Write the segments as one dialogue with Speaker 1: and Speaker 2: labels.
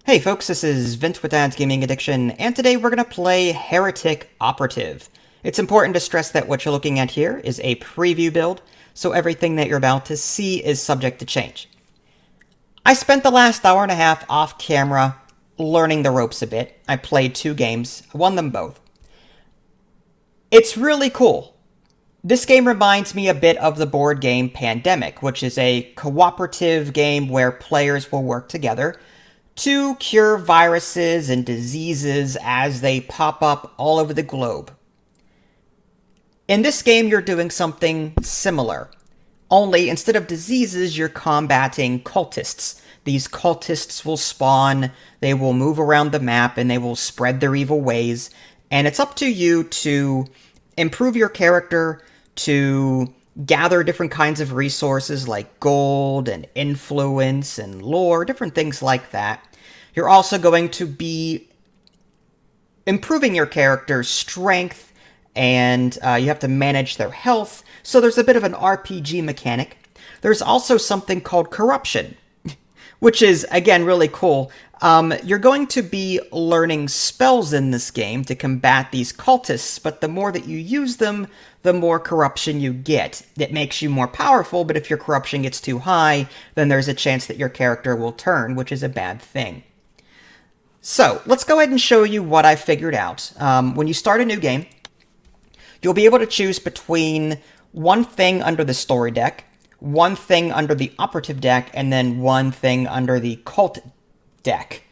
Speaker 1: Hey folks, this is Vint with Dad's Gaming Addiction, and today we're going to play Heretic Operative. It's important to stress that what you're looking at here is a preview build, so everything that you're about to see is subject to change. I spent the last hour and a half off camera learning the ropes a bit. I played 2 games, I won them both. It's really cool. This game reminds me a bit of the board game Pandemic, which is a cooperative game where players will work together to cure viruses and diseases as they pop up all over the globe. In this game, you're doing something similar. Only, instead of diseases, you're combating cultists. These cultists will spawn, they will move around the map, and they will spread their evil ways. And it's up to you to improve your character, to gather different kinds of resources like gold and influence and lore, different things like that. You're also going to be improving your character's strength, and you have to manage their health, so there's a bit of an RPG mechanic. There's also something called corruption, which is, again, really cool. You're going to be learning spells in this game to combat these cultists, but the more that you use them, the more corruption you get. It makes you more powerful, but if your corruption gets too high, then there's a chance that your character will turn, which is a bad thing. So, let's go ahead and show you what I figured out. When you start a new game, you'll be able to choose between one thing under the story deck, one thing under the operative deck, and then one thing under the cult deck.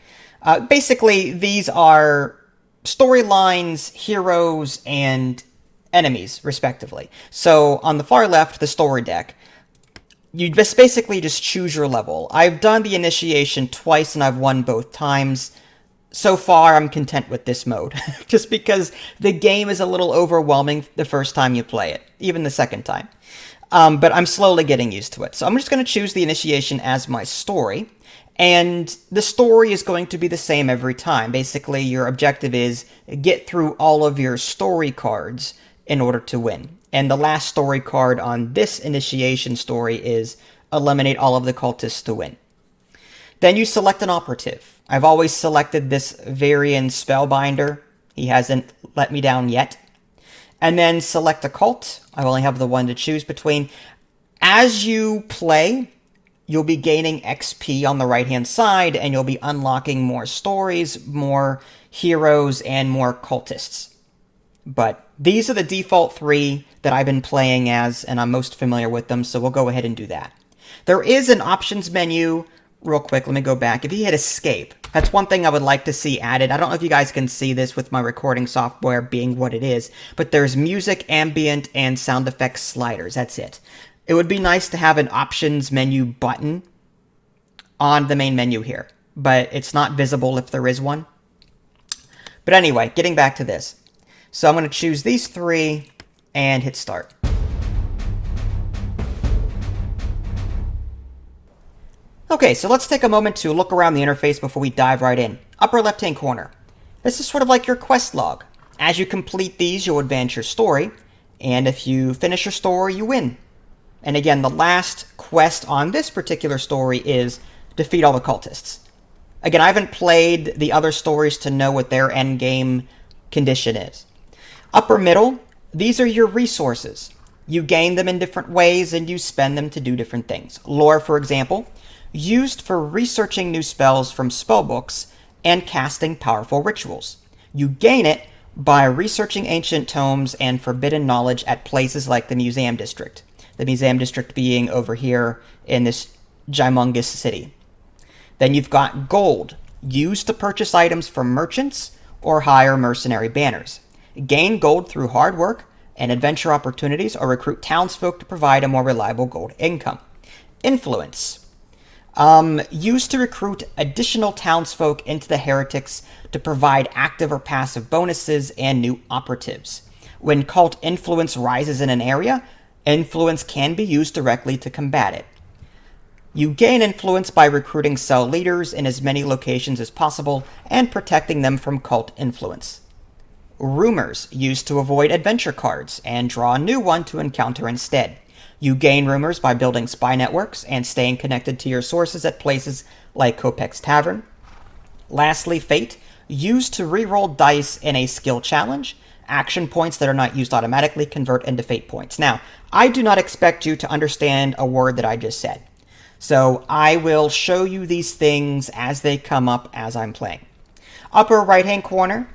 Speaker 1: Basically, these are storylines, heroes, and enemies, respectively. So, on the far left, the story deck, you basically just choose your level. I've done the initiation twice, and I've won both times. So far, I'm content with this mode, just because the game is a little overwhelming the first time you play it, even the second time. But I'm slowly getting used to it. So I'm just going to choose the initiation as my story, and the story is going to be the same every time. Basically, your objective is get through all of your story cards in order to win. And the last story card on this initiation story is eliminate all of the cultists to win. Then you select an operative. I've always selected this Varian Spellbinder. He hasn't let me down yet. And then select a cult. I only have the one to choose between. As you play, you'll be gaining XP on the right-hand side, and you'll be unlocking more stories, more heroes, and more cultists. But these are the default 3 that I've been playing as, and I'm most familiar with them, so we'll go ahead and do that. There is an options menu. Real quick, let me go back. If you hit escape, that's one thing I would like to see added. I don't know if you guys can see this with my recording software being what it is, but there's music, ambient, and sound effects sliders. That's it. It would be nice to have an options menu button on the main menu here, but it's not visible if there is one. But anyway, getting back to this. So I'm going to choose these 3 and hit start. Okay, so let's take a moment to look around the interface before we dive right in. Upper left-hand corner. This is sort of like your quest log. As you complete these, you'll advance your story, and if you finish your story, you win. And again, the last quest on this particular story is defeat all the cultists. Again, I haven't played the other stories to know what their end game condition is. Upper middle, these are your resources. You gain them in different ways, and you spend them to do different things. Lore, for example, used for researching new spells from spellbooks and casting powerful rituals. You gain it by researching ancient tomes and forbidden knowledge at places like the Museum District. The Museum District being over here in this gymongous city. Then you've got gold, used to purchase items from merchants or hire mercenary banners. Gain gold through hard work and adventure opportunities, or recruit townsfolk to provide a more reliable gold income. Influence. Used to recruit additional townsfolk into the heretics to provide active or passive bonuses and new operatives. When cult influence rises in an area, influence can be used directly to combat it. You gain influence by recruiting cell leaders in as many locations as possible and protecting them from cult influence. Rumors, used to avoid adventure cards and draw a new one to encounter instead. You gain rumors by building spy networks and staying connected to your sources at places like Kopek's Tavern. Lastly, Fate, used to reroll dice in a skill challenge. Action points that are not used automatically convert into Fate points. Now, I do not expect you to understand a word that I just said. So I will show you these things as they come up as I'm playing. Upper right-hand corner,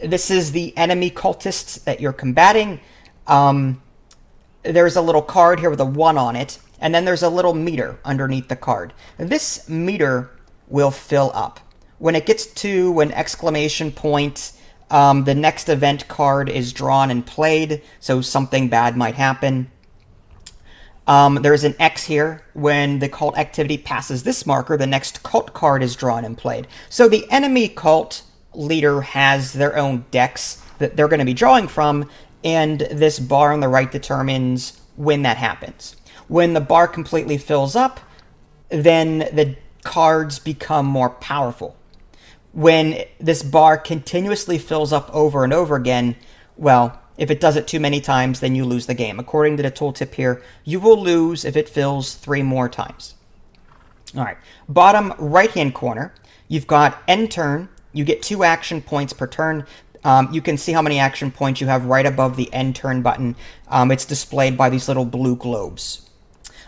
Speaker 1: this is the enemy cultists that you're combating. There's a little card here with a 1 on it, and then there's a little meter underneath the card. This meter will fill up. When it gets to an exclamation point, the next event card is drawn and played, so something bad might happen. There's an X here. When the cult activity passes this marker, the next cult card is drawn and played. So the enemy cult leader has their own decks that they're going to be drawing from, and this bar on the right determines when that happens. When the bar completely fills up, then the cards become more powerful. When this bar continuously fills up over and over again, well, if it does it too many times, then you lose the game. According to the tooltip here, you will lose if it fills 3 more times. All right, bottom right-hand corner, you've got end turn. You get 2 action points per turn. You can see how many action points you have right above the end turn button. It's displayed by these little blue globes.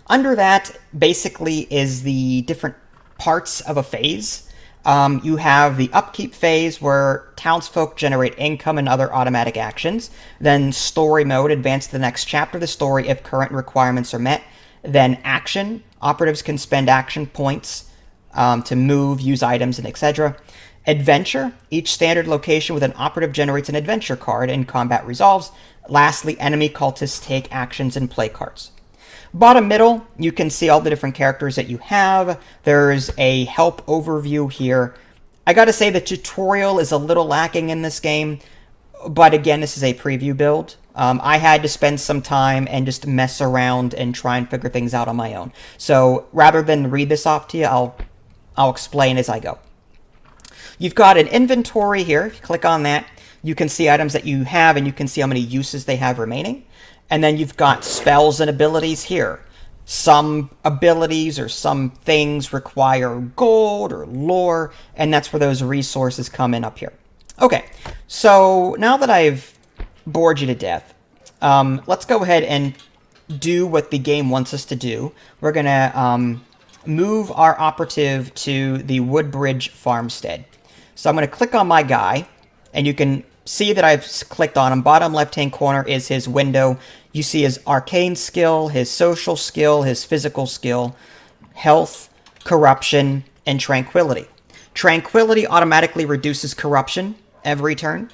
Speaker 1: Under that, basically, is the different parts of a phase. You have the upkeep phase, where townsfolk generate income and other automatic actions. Then story mode, advance to the next chapter of the story if current requirements are met. Then action, operatives can spend action points to move, use items, and etc. Adventure, each standard location with an operative generates an adventure card and combat resolves. Lastly, enemy cultists take actions and play cards. Bottom middle, you can see all the different characters that you have. There's a help overview here. I gotta say the tutorial is a little lacking in this game, but again, this is a preview build. I had to spend some time and just mess around and try and figure things out on my own. So rather than read this off to you, I'll explain as I go. You've got an inventory here. If you click on that, you can see items that you have, and you can see how many uses they have remaining. And then you've got spells and abilities here. Some abilities or some things require gold or lore, and that's where those resources come in up here. Okay, so now that I've bored you to death, let's go ahead and do what the game wants us to do. We're going to move our operative to the Woodbridge farmstead. So I'm going to click on my guy, and you can see that I've clicked on him. Bottom left-hand corner is his window. You see his arcane skill, his social skill, his physical skill, health, corruption, and tranquility. Tranquility automatically reduces corruption every turn.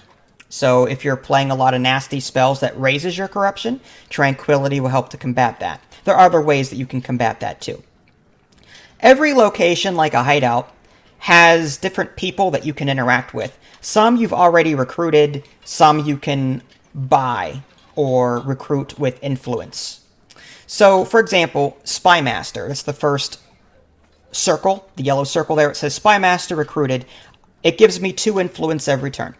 Speaker 1: So if you're playing a lot of nasty spells that raises your corruption, tranquility will help to combat that. There are other ways that you can combat that too. Every location, like a hideout, has different people that you can interact with. Some you've already recruited, some you can buy or recruit with influence. So, for example, Spymaster, that's the first circle, the yellow circle there, it says Spymaster recruited. It gives me 2 influence every turn.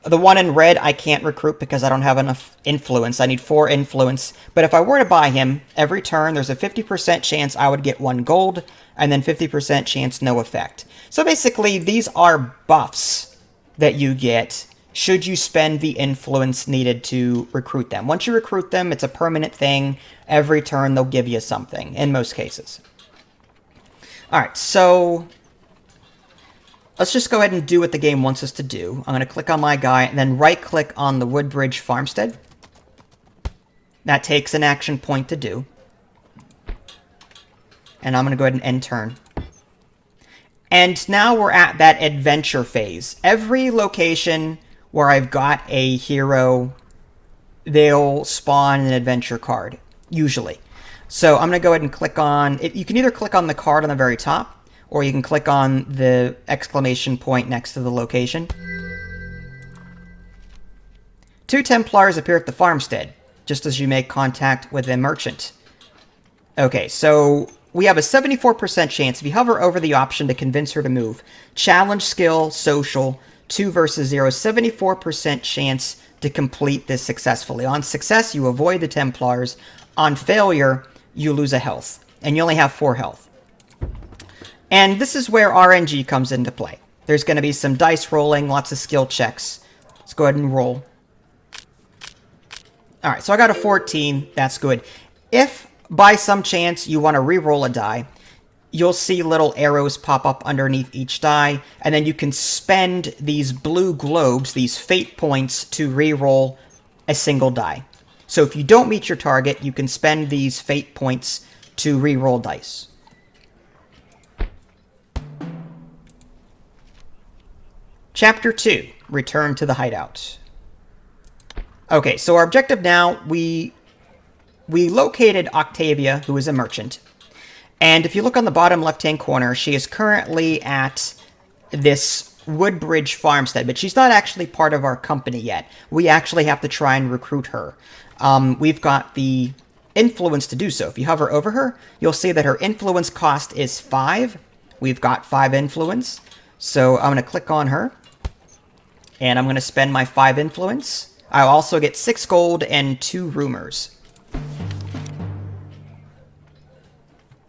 Speaker 1: The one in red I can't recruit because I don't have enough influence. I need 4 influence. But if I were to buy him, every turn there's a 50% chance I would get 1 gold, and then 50% chance no effect. So basically, these are buffs that you get should you spend the influence needed to recruit them. Once you recruit them, it's a permanent thing. Every turn they'll give you something, in most cases. Alright, so let's just go ahead and do what the game wants us to do. I'm going to click on my guy, and then right-click on the Woodbridge farmstead. That takes an action point to do. And I'm going to go ahead and end turn. And now we're at that adventure phase. Every location where I've got a hero, they'll spawn an adventure card, usually. So I'm going to go ahead and click on... You can either click on the card on the very top, or you can click on the exclamation point next to the location. 2 Templars appear at the farmstead, just as you make contact with a merchant. Okay, so we have a 74% chance if you hover over the option to convince her to move. Challenge skill, social, 2 versus 0, 74% chance to complete this successfully. On success, you avoid the Templars. On failure, you lose a health, and you only have 4 health. And this is where RNG comes into play. There's going to be some dice rolling, lots of skill checks. Let's go ahead and roll. Alright, so I got a 14. That's good. If, by some chance, you want to re-roll a die, you'll see little arrows pop up underneath each die, and then you can spend these blue globes, these fate points, to re-roll a single die. So if you don't meet your target, you can spend these fate points to re-roll dice. Chapter 2, Return to the Hideout. Okay, so our objective now, we located Octavia, who is a merchant. And if you look on the bottom left-hand corner, she is currently at this Woodbridge farmstead, but she's not actually part of our company yet. We actually have to try and recruit her. We've got the influence to do so. If you hover over her, you'll see that her influence cost is 5. We've got 5 influence. So I'm going to click on her, and I'm going to spend my 5 influence. I'll also get 6 gold and 2 rumors.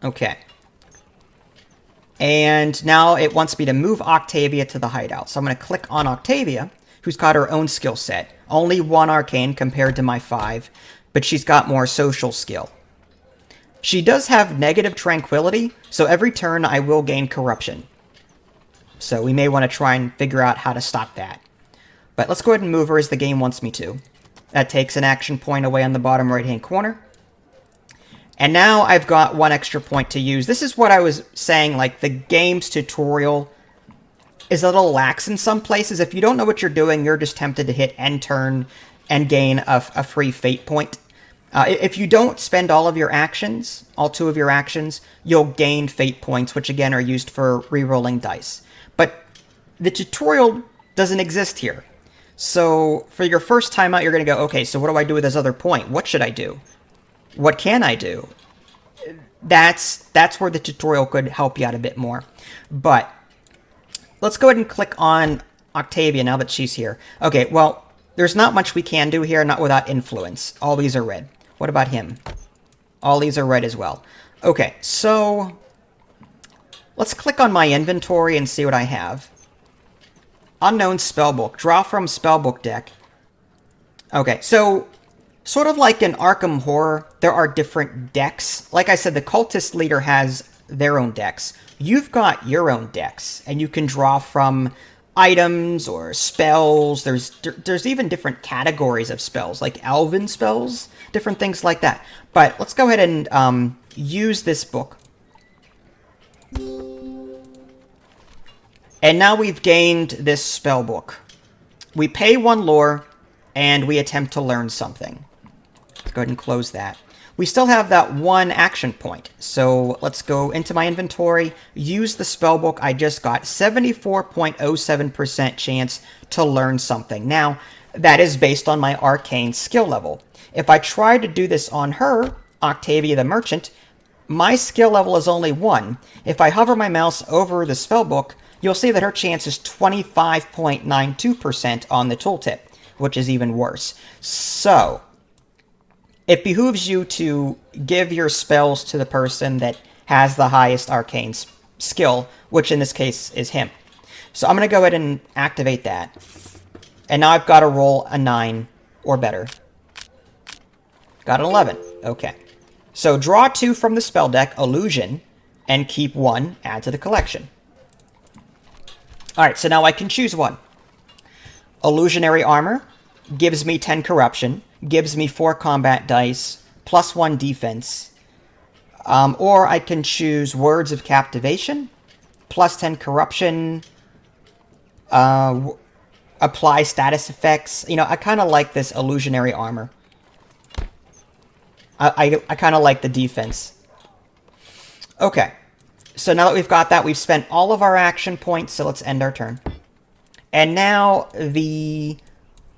Speaker 1: Okay. And now it wants me to move Octavia to the hideout. So I'm going to click on Octavia, who's got her own skill set. Only 1 arcane compared to my 5, but she's got more social skill. She does have negative tranquility, so every turn I will gain corruption. So we may want to try and figure out how to stop that. But let's go ahead and move her as the game wants me to. That takes an action point away on the bottom right-hand corner. And now I've got 1 extra point to use. This is what I was saying, like, the game's tutorial is a little lax in some places. If you don't know what you're doing, you're just tempted to hit end turn and gain a free fate point. If you don't spend all of your actions, all 2 of your actions, you'll gain fate points, which again are used for re-rolling dice. But the tutorial doesn't exist here. So for your first time out, you're going to go, okay, so what do I do with this other point? What should I do? What can I do? That's where the tutorial could help you out a bit more. But let's go ahead and click on Octavia now that she's here. Okay, well, there's not much we can do here, not without influence. All these are red. What about him? All these are red as well. Okay, so let's click on my inventory and see what I have. Unknown spellbook. Draw from spellbook deck. Okay, so sort of like in Arkham Horror, there are different decks. Like I said, the cultist leader has their own decks. You've got your own decks, and you can draw from items or spells. There's even different categories of spells, like elven spells, different things like that. But let's go ahead and use this book. And now we've gained this spell book. We pay 1 lore, and we attempt to learn something. Let's go ahead and close that. We still have that 1 action point. So let's go into my inventory, use the spellbook I just got. 74.07% chance to learn something. Now, that is based on my arcane skill level. If I try to do this on her, Octavia the Merchant, my skill level is only 1. If I hover my mouse over the spellbook, you'll see that her chance is 25.92% on the tooltip, which is even worse. So it behooves you to give your spells to the person that has the highest arcane skill, which in this case is him. So I'm going to go ahead and activate that. And now I've got to roll a 9 or better. Got an 11. Okay. So draw 2 from the spell deck, Illusion, and keep 1, add to the collection. Alright, so now I can choose 1. Illusionary Armor gives me 10 corruption, gives me 4 combat dice, plus 1 defense. Or I can choose Words of Captivation, plus 10 corruption, apply status effects. You know, I kind of like this Illusionary Armor. I kind of like the defense. Okay. So now that we've got that, we've spent all of our action points, so let's end our turn. And now the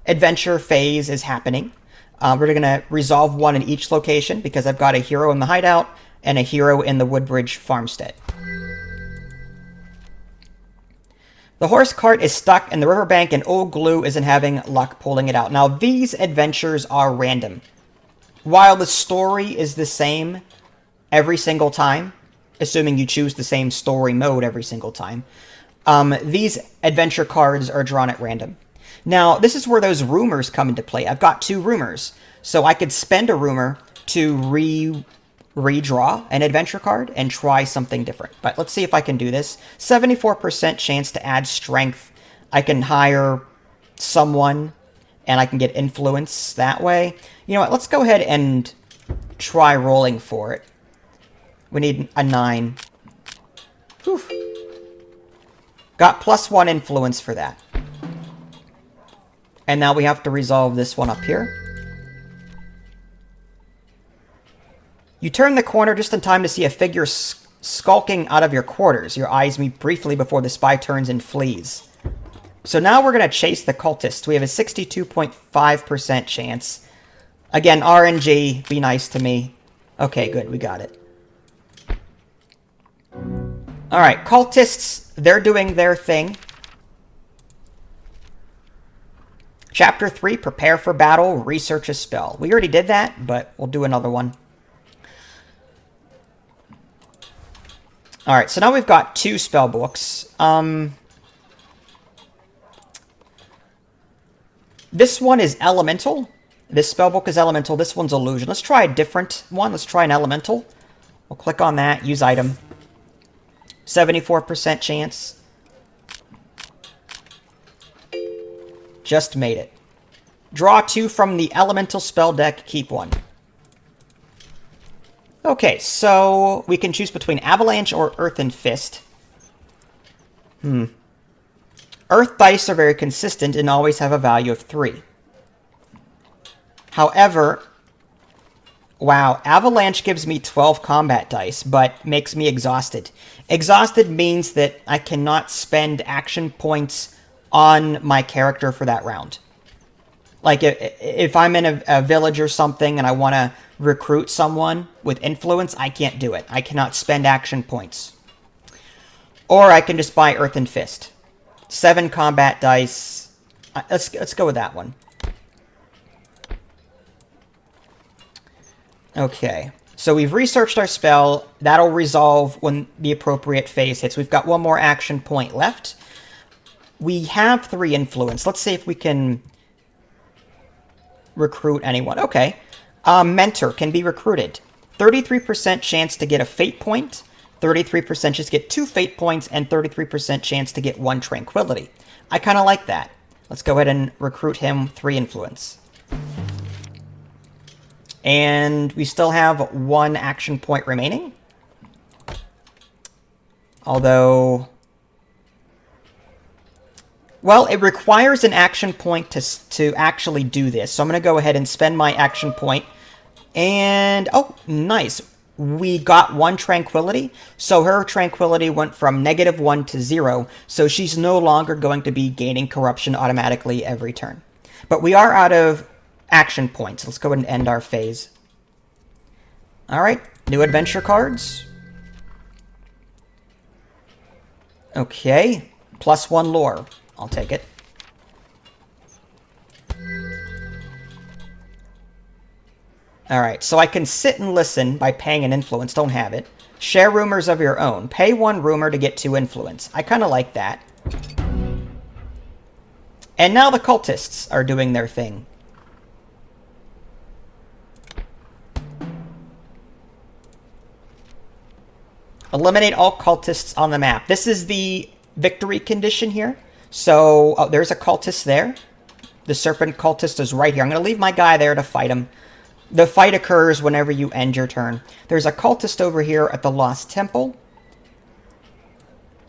Speaker 1: adventure phase is happening. We're going to resolve 1 in each location, because I've got a hero in the hideout and a hero in the Woodbridge farmstead. The horse cart is stuck in the riverbank, and Old Glue isn't having luck pulling it out. Now, these adventures are random. While the story is the same every single time, assuming you choose the same story mode every single time. These adventure cards are drawn at random. Now, this is where those rumors come into play. I've got 2 rumors, so I could spend a rumor to redraw an adventure card and try something different. But let's see if I can do this. 74% chance to add strength. I can hire someone, and I can get influence that way. You know what, let's go ahead and try rolling for it. We need a 9. Whew. Got +1 influence for that. And now we have to resolve this one up here. You turn the corner just in time to see a figure skulking out of your quarters. Your eyes meet briefly before the spy turns and flees. So now we're going to chase the cultists. We have a 62.5% chance. Again, RNG, be nice to me. Okay, good, we got it. Alright, cultists, they're doing their thing. Chapter 3, prepare for battle, research a spell. We already did that, but we'll do another one. Alright, so now we've got 2 spell books. This one is elemental. This spellbook is elemental. This one's illusion. Let's try a different one. Let's try an elemental. We'll click on that. Use item. 74% chance. Just made it. Draw 2 from the elemental spell deck. Keep 1. Okay, so we can choose between Avalanche or Earthen Fist. Earth dice are very consistent and always have a value of 3. However, wow, Avalanche gives me 12 combat dice, but makes me exhausted. Exhausted means that I cannot spend action points on my character for that round. Like, if I'm in a village or something and I want to recruit someone with influence, I can't do it. I cannot spend action points. Or I can just buy Earthen Fist. 7 combat dice. Let's go with that one. Okay. So we've researched our spell. That'll resolve when the appropriate phase hits. We've got 1 more action point left. We have 3 influence. Let's see if we can recruit anyone. Okay. Mentor can be recruited. 33% chance to get a fate point. 33% chance to get 2 fate points, and 33% chance to get 1 tranquility. I kind of like that. Let's go ahead and recruit him 3 influence. And we still have 1 action point remaining. Although, well, it requires an action point to actually do this. So I'm going to go ahead and spend my action point. And, oh, nice. We got 1 tranquility, so her tranquility went from -1 to 0, so she's no longer going to be gaining corruption automatically every turn. But we are out of action points. Let's go ahead and end our phase. Alright, new adventure cards. Okay, +1 lore. I'll take it. Alright, so I can sit and listen by paying an influence. Don't have it. Share rumors of your own. Pay 1 rumor to get 2 influence. I kind of like that. And now the cultists are doing their thing. Eliminate all cultists on the map. This is the victory condition here. So, oh, there's a cultist there. The serpent cultist is right here. I'm going to leave my guy there to fight him. The fight occurs whenever you end your turn. There's a cultist over here at the Lost Temple.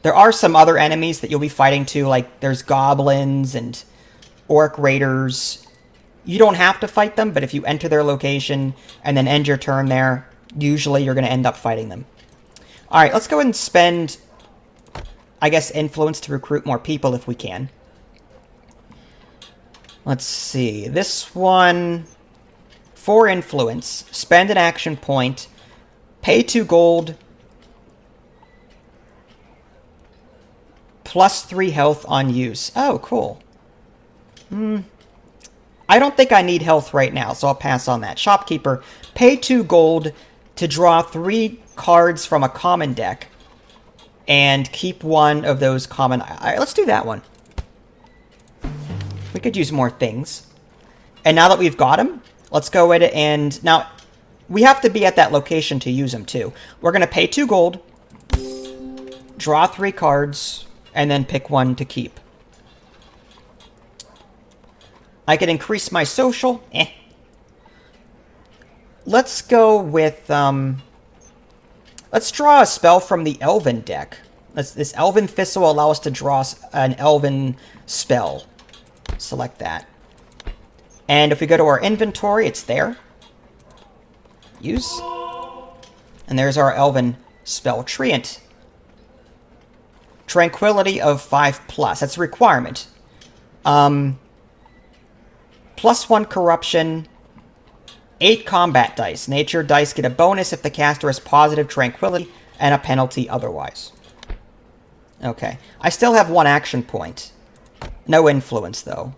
Speaker 1: There are some other enemies that you'll be fighting too, like there's goblins and orc raiders. You don't have to fight them, but if you enter their location and then end your turn there, usually you're going to end up fighting them. Alright, let's go ahead and spend, I guess, influence to recruit more people if we can. Let's see. This one, 4 influence. Spend an action point. Pay 2 gold. +3 health on use. Oh, cool. I don't think I need health right now, so I'll pass on that. Shopkeeper, pay 2 gold to draw 3 cards from a common deck and keep one of those common... let's do that one. We could use more things. And now that we've got them, let's go ahead and... Now, we have to be at that location to use them, too. We're going to pay 2 gold, draw 3 cards, and then pick one to keep. I can increase my social. Let's go with... let's draw a spell from the Elven deck. This Elven Thistle will allow us to draw an Elven spell. Select that. And if we go to our inventory, it's there. Use. And there's our Elven spell. Treant. Tranquility of 5+. That's a requirement. +1 corruption. 8 combat dice. Nature dice get a bonus if the caster has positive tranquility and a penalty otherwise. Okay. I still have 1 action point. No influence, though.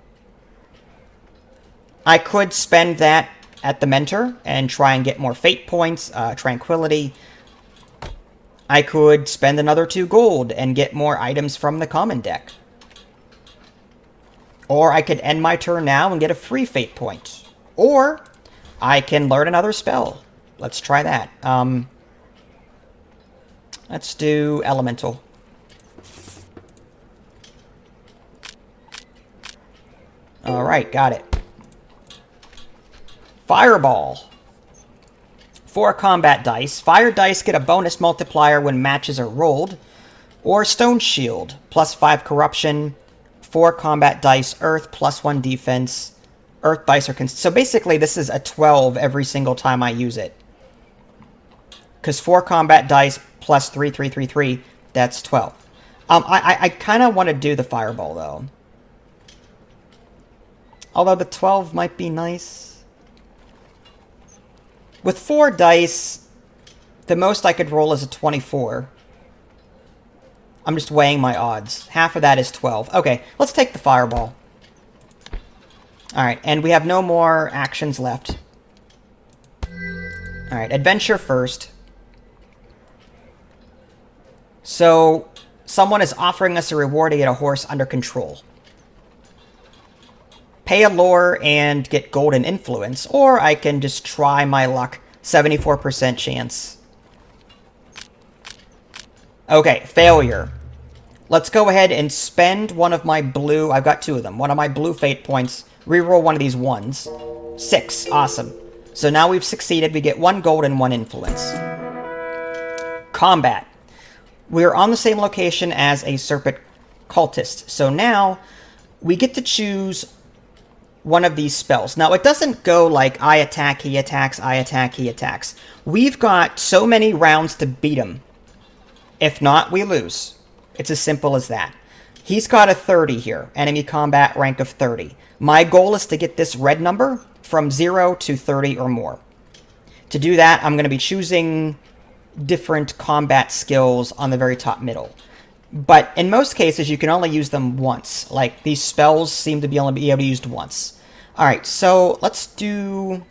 Speaker 1: I could spend that at the mentor and try and get more fate points, tranquility. I could spend another 2 gold and get more items from the common deck. Or I could end my turn now and get a free fate point. Or I can learn another spell. Let's try that. Let's do Elemental. Alright, got it. Fireball. 4 combat dice. Fire dice get a bonus multiplier when matches are rolled. Or Stone Shield. +5 corruption. 4 combat dice. Earth. +1 defense. Earth dice are... So basically this is a 12 every single time I use it. Because 4 combat dice plus 3, 3, 3, 3. That's 12. I kind of want to do the Fireball, though. Although the 12 might be nice. With 4 dice, the most I could roll is a 24. I'm just weighing my odds. Half of that is 12. Okay, let's take the Fireball. Alright, and we have no more actions left. Alright, adventure first. So, someone is offering us a reward to get a horse under control. Pay a lore and get golden influence, or I can just try my luck. 74% chance. Okay, failure. Let's go ahead and spend one of my blue... I've got 2 of them. One of my blue fate points. Reroll one of these 1s. 6. Awesome. So now we've succeeded. We get 1 gold and 1 influence. Combat. We're on the same location as a serpent cultist. So now we get to choose one of these spells. Now, it doesn't go like I attack, he attacks, I attack, he attacks. We've got so many rounds to beat him. If not, we lose. It's as simple as that. He's got a 30 here. Enemy combat rank of 30. My goal is to get this red number from 0 to 30 or more. To do that, I'm going to be choosing different combat skills on the very top middle. But in most cases, you can only use them once. Like, these spells seem to be only be able to be used once. Alright, so let's do...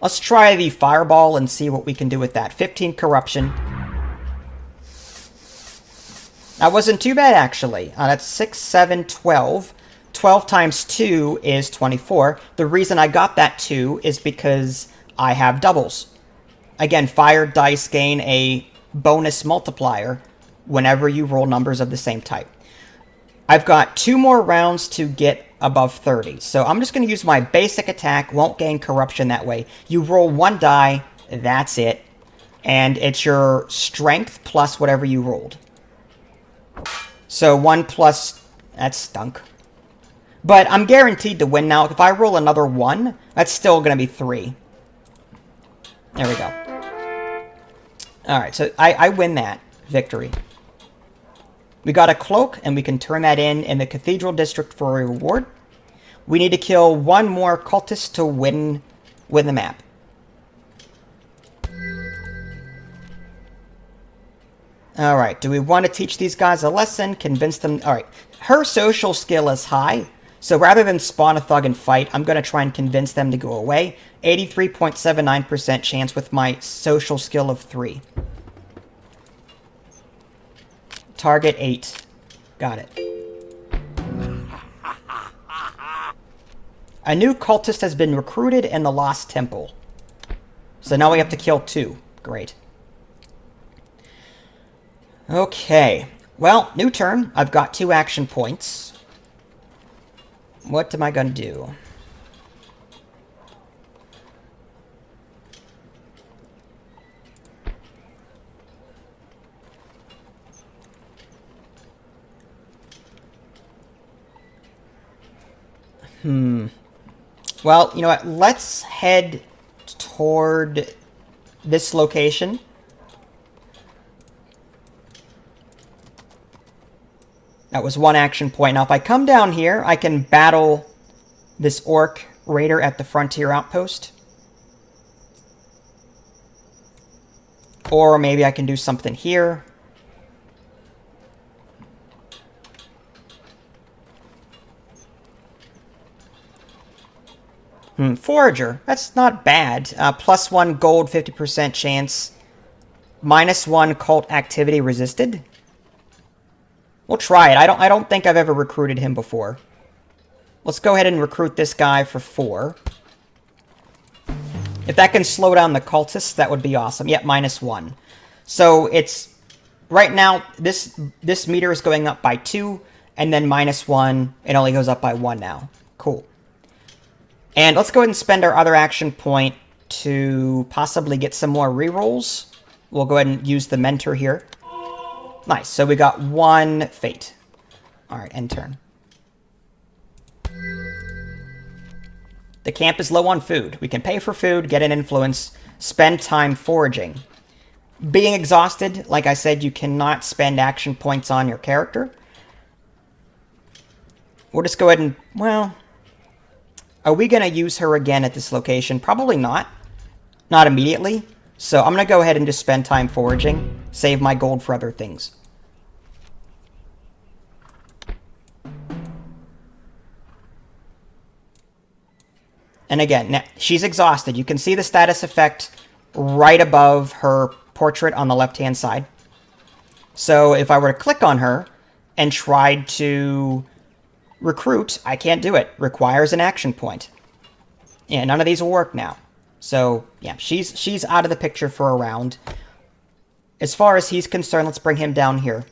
Speaker 1: Let's try the Fireball and see what we can do with that. 15 corruption. That wasn't too bad, actually. That's 6, 7, 12. 12 times 2 is 24. The reason I got that 2 is because I have doubles. Again, fire dice gain a bonus multiplier whenever you roll numbers of the same type. I've got 2 more rounds to get above 30. So I'm just going to use my basic attack. Won't gain corruption that way. You roll 1 die. That's it. And it's your strength plus whatever you rolled. So 1 plus... That stunk. But I'm guaranteed to win now. If I roll another 1, that's still going to be 3. There we go. Alright, so I win that victory. We got a cloak, and we can turn that in the Cathedral District for a reward. We need to kill 1 more cultist to win the map. Alright, do we want to teach these guys a lesson? Convince them... Alright, her social skill is high, So rather than spawn a thug and fight, I'm going to try and convince them to go away. 83.79% chance with my social skill of 3. Target 8. Got it. A new cultist has been recruited in the Lost Temple. So now we have to kill 2. Great. Okay. Well, new turn. I've got 2 action points. What am I going to do? Well, you know what? Let's head toward this location. That was 1 action point. Now, if I come down here, I can battle this orc raider at the frontier outpost. Or maybe I can do something here. Forager. That's not bad. +1 gold, 50% chance. -1 cult activity resisted. We'll try it. I don't think I've ever recruited him before. Let's go ahead and recruit this guy for 4. If that can slow down the cultists, that would be awesome. Yep, -1. So it's... Right now, this meter is going up by 2, and then -1, it only goes up by 1 now. Cool. And let's go ahead and spend our other action point to possibly get some more rerolls. We'll go ahead and use the mentor here. Nice, so we got 1 fate. Alright, end turn. The camp is low on food. We can pay for food, get an influence, spend time foraging. Being exhausted, like I said, you cannot spend action points on your character. We'll just go ahead and, well... Are we going to use her again at this location? Probably not. Not immediately. So I'm going to go ahead and just spend time foraging. Save my gold for other things. And again, now, she's exhausted. You can see the status effect right above her portrait on the left-hand side. So if I were to click on her and tried to recruit, I can't do it. Requires an action point. Yeah, none of these will work now. So, yeah, she's out of the picture for a round. As far as he's concerned, let's bring him down here.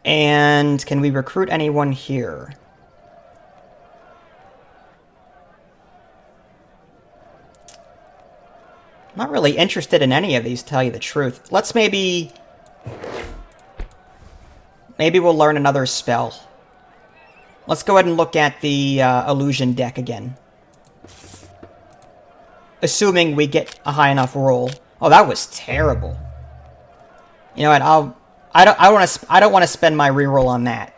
Speaker 1: And can we recruit anyone here? Not really interested in any of these, to tell you the truth. Let's maybe we'll learn another spell. Let's go ahead and look at the illusion deck again. Assuming we get a high enough roll. Oh, that was terrible. You know what? I don't want to spend my reroll on that.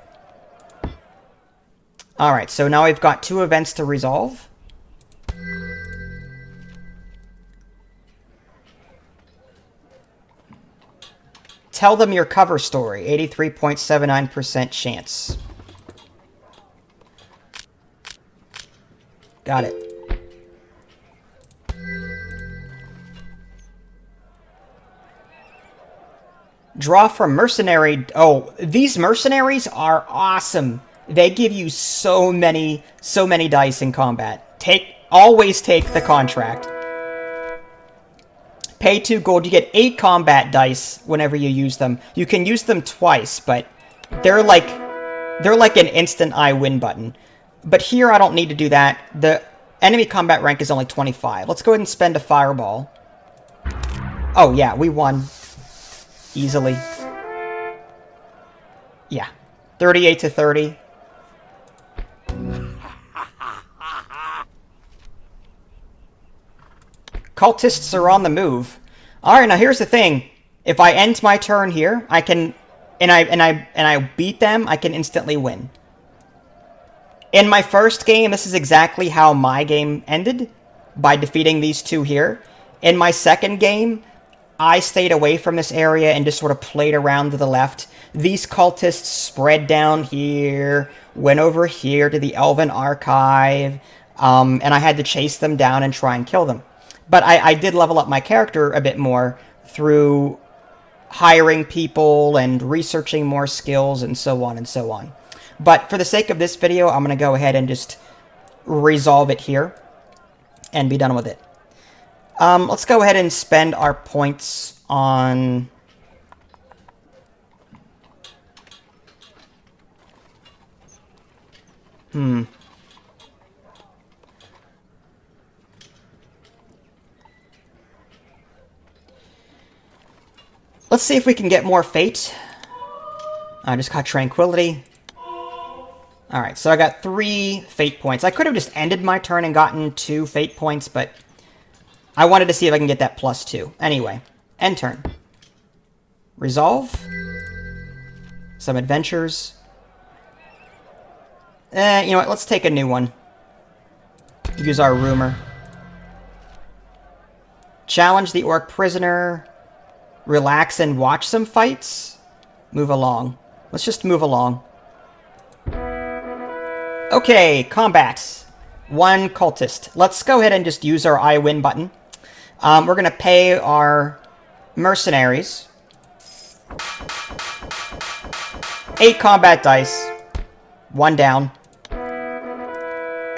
Speaker 1: All right, so now we've got 2 events to resolve. Tell them your cover story. 83.79% chance. Got it. Draw from mercenary. Oh, these mercenaries are awesome. They give you so many dice in combat. Always take the contract. Pay 2 gold. You get 8 combat dice whenever you use them. You can use them twice, but they're like an instant I win button. But here I don't need to do that. The enemy combat rank is only 25. Let's go ahead and spend a fireball. Oh yeah, we won. Easily. Yeah. 38 to 30. Cultists are on the move. Alright, now here's the thing. If I end my turn here, I can and I beat them, I can instantly win. In my first game, this is exactly how my game ended, by defeating these 2 here. In my second game, I stayed away from this area and just sort of played around to the left. These cultists spread down here, went over here to the Elven Archive, and I had to chase them down and try and kill them. But I did level up my character a bit more through hiring people and researching more skills and so on and so on. But for the sake of this video, I'm going to go ahead and just resolve it here and be done with it. Let's go ahead and spend our points on... Let's see if we can get more fate. I just got tranquility. Alright, so I got 3 fate points. I could have just ended my turn and gotten 2 fate points, but I wanted to see if I can get that +2. Anyway, end turn. Resolve. Some adventures. You know what, let's take a new one. Use our rumor. Challenge the orc prisoner. Relax and watch some fights. Move along. Let's just move along. Okay, combat. 1 cultist. Let's go ahead and just use our I win button. We're going to pay our mercenaries 8 combat dice. 1 down.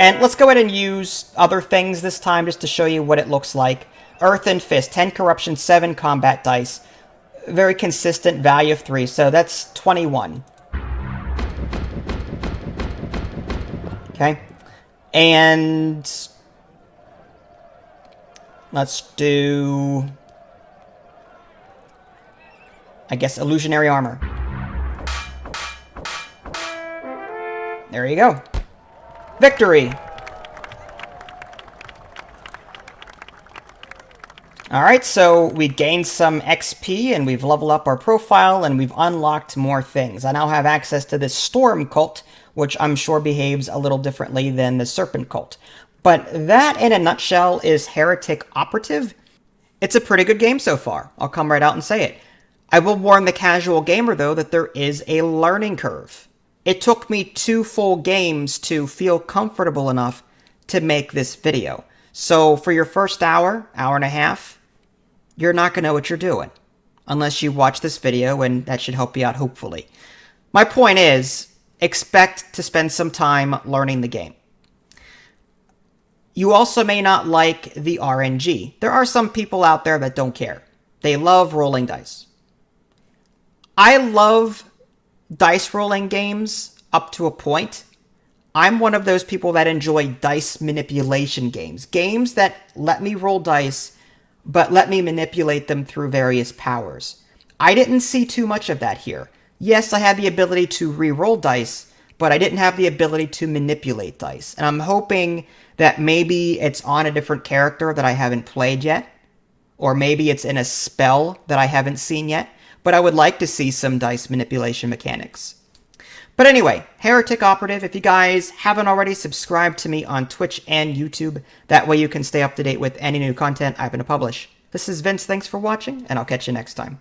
Speaker 1: And let's go ahead and use other things this time just to show you what it looks like. Earth and Fist, 10 corruption, 7 combat dice. Very consistent value of 3, so that's 21. Okay. And let's do, I guess, illusionary armor. There you go. Victory! Alright, so we gained some XP, and we've leveled up our profile, and we've unlocked more things. I now have access to this Storm Cult, which I'm sure behaves a little differently than the Serpent Cult. But that, in a nutshell, is Heretic Operative. It's a pretty good game so far. I'll come right out and say it. I will warn the casual gamer, though, that there is a learning curve. It took me 2 full games to feel comfortable enough to make this video. So for your first hour, hour and a half, you're not going to know what you're doing. Unless you watch this video, and that should help you out, hopefully. My point is, expect to spend some time learning the game. You also may not like the RNG. There are some people out there that don't care. They love rolling dice. I love dice rolling games up to a point. I'm one of those people that enjoy dice manipulation games. Games that let me roll dice, but let me manipulate them through various powers. I didn't see too much of that here. Yes, I had the ability to re-roll dice, but I didn't have the ability to manipulate dice. And I'm hoping that maybe it's on a different character that I haven't played yet, or maybe it's in a spell that I haven't seen yet, but I would like to see some dice manipulation mechanics. But anyway, Heretic Operative, if you guys haven't already, subscribe to me on Twitch and YouTube. That way you can stay up to date with any new content I'm going to publish. This is Vince, thanks for watching, and I'll catch you next time.